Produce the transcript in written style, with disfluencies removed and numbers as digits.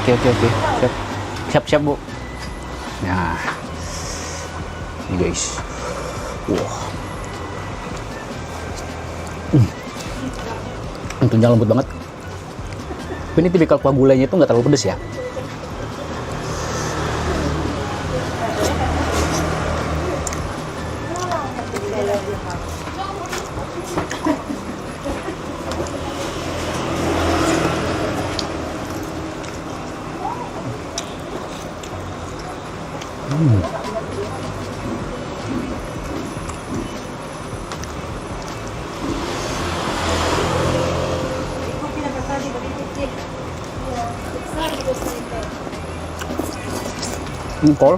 Oke, oke, oke. Siap. Siap, siap, Bu. Nah. Ini guys. Wah. Tentunya lembut banget. Tapi ini tipikal kuah gulainya itu nggak terlalu pedes ya. Kol.